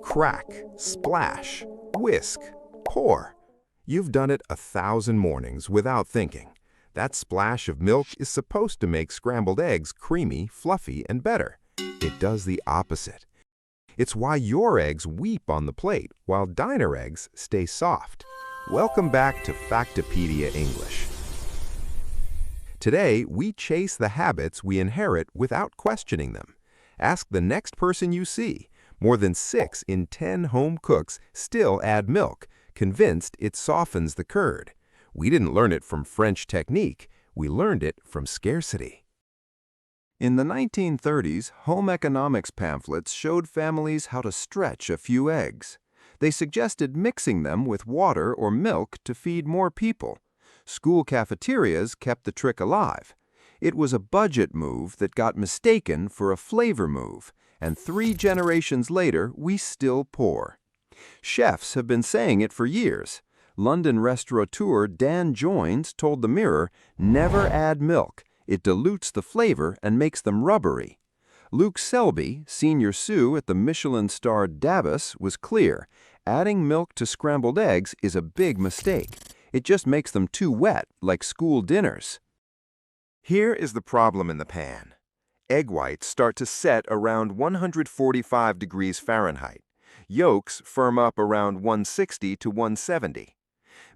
Crack, splash, whisk, pour. You've done it 1,000 mornings without thinking. That splash of milk is supposed to make scrambled eggs creamy, fluffy, and better. It does the opposite. It's why your eggs weep on the plate, while diner eggs stay soft. Welcome back to Factopedia English. Today, we chase the habits we inherit without questioning them. Ask the next person you see. More than 6 in 10 home cooks still add milk, convinced it softens the curd. We didn't learn it from French technique, we learned it from scarcity. In the 1930s, home economics pamphlets showed families how to stretch a few eggs. They suggested mixing them with water or milk to feed more people. School cafeterias kept the trick alive. It was a budget move that got mistaken for a flavor move, and 3 generations later, we still pour. Chefs have been saying it for years. London restaurateur Dan Joines told the Mirror, "Never add milk. It dilutes the flavor and makes them rubbery." Luke Selby, senior sous at the Michelin-starred Dabas, was clear. Adding milk to scrambled eggs is a big mistake. It just makes them too wet, like school dinners. Here is the problem in the pan. Egg whites start to set around 145 degrees Fahrenheit. Yolks firm up around 160 to 170.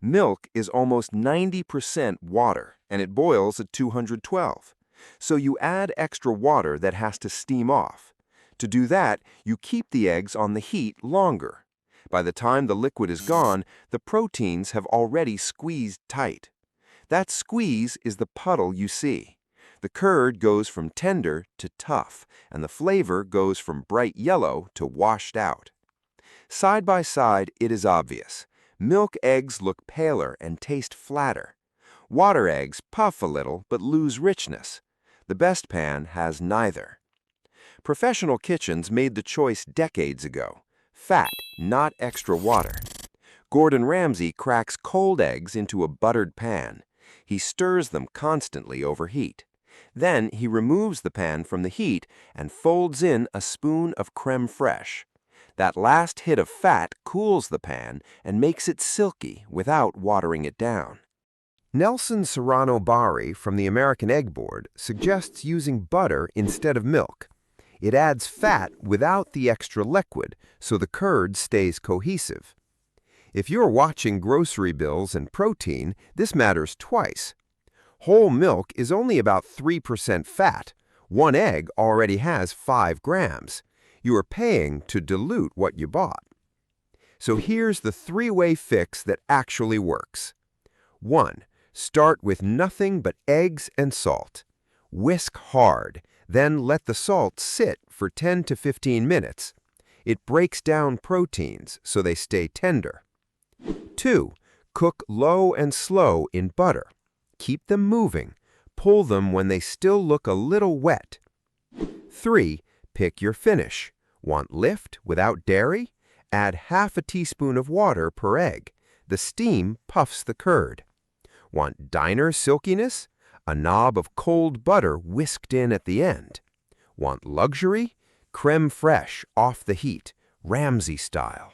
Milk is almost 90% water, and it boils at 212. So you add extra water that has to steam off. To do that, you keep the eggs on the heat longer. By the time the liquid is gone, the proteins have already squeezed tight. That squeeze is the puddle you see. The curd goes from tender to tough, and the flavor goes from bright yellow to washed out. Side by side, it is obvious. Milk eggs look paler and taste flatter. Water eggs puff a little but lose richness. The best pan has neither. Professional kitchens made the choice decades ago. Fat, not extra water. Gordon Ramsay cracks cold eggs into a buttered pan. He stirs them constantly over heat. Then he removes the pan from the heat and folds in a spoon of crème fraîche. That last hit of fat cools the pan and makes it silky without watering it down. Nelson Serrano Bari from the American Egg Board suggests using butter instead of milk. It adds fat without the extra liquid, so the curd stays cohesive. If you're watching grocery bills and protein, this matters twice. Whole milk is only about 3% fat. 1 egg already has 5 grams. You are paying to dilute what you bought. So here's the 3-way fix that actually works. 1. Start with nothing but eggs and salt. Whisk hard, then let the salt sit for 10 to 15 minutes. It breaks down proteins so they stay tender. 2. Cook low and slow in butter. Keep them moving. Pull them when they still look a little wet. 3. Pick your finish. Want lift without dairy? Add half a teaspoon of water per egg. The steam puffs the curd. Want diner silkiness? A knob of cold butter whisked in at the end. Want luxury? Crème fraîche off the heat, Ramsay style.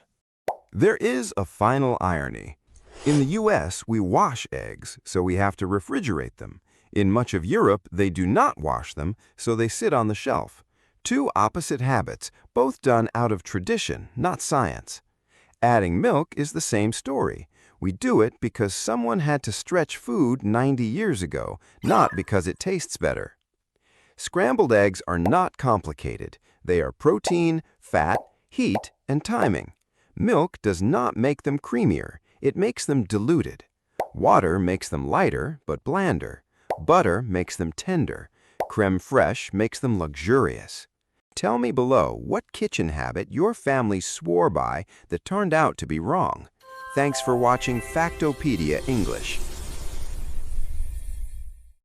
There is a final irony. In the US, we wash eggs, so we have to refrigerate them. In much of Europe, they do not wash them, so they sit on the shelf. 2 opposite habits, both done out of tradition, not science. Adding milk is the same story. We do it because someone had to stretch food 90 years ago, not because it tastes better. Scrambled eggs are not complicated. They are protein, fat, heat, and timing. Milk does not make them creamier. It makes them diluted. Water makes them lighter, but blander. Butter makes them tender. Crème fraîche makes them luxurious. Tell me below what kitchen habit your family swore by that turned out to be wrong. Thanks for watching Factopedia English.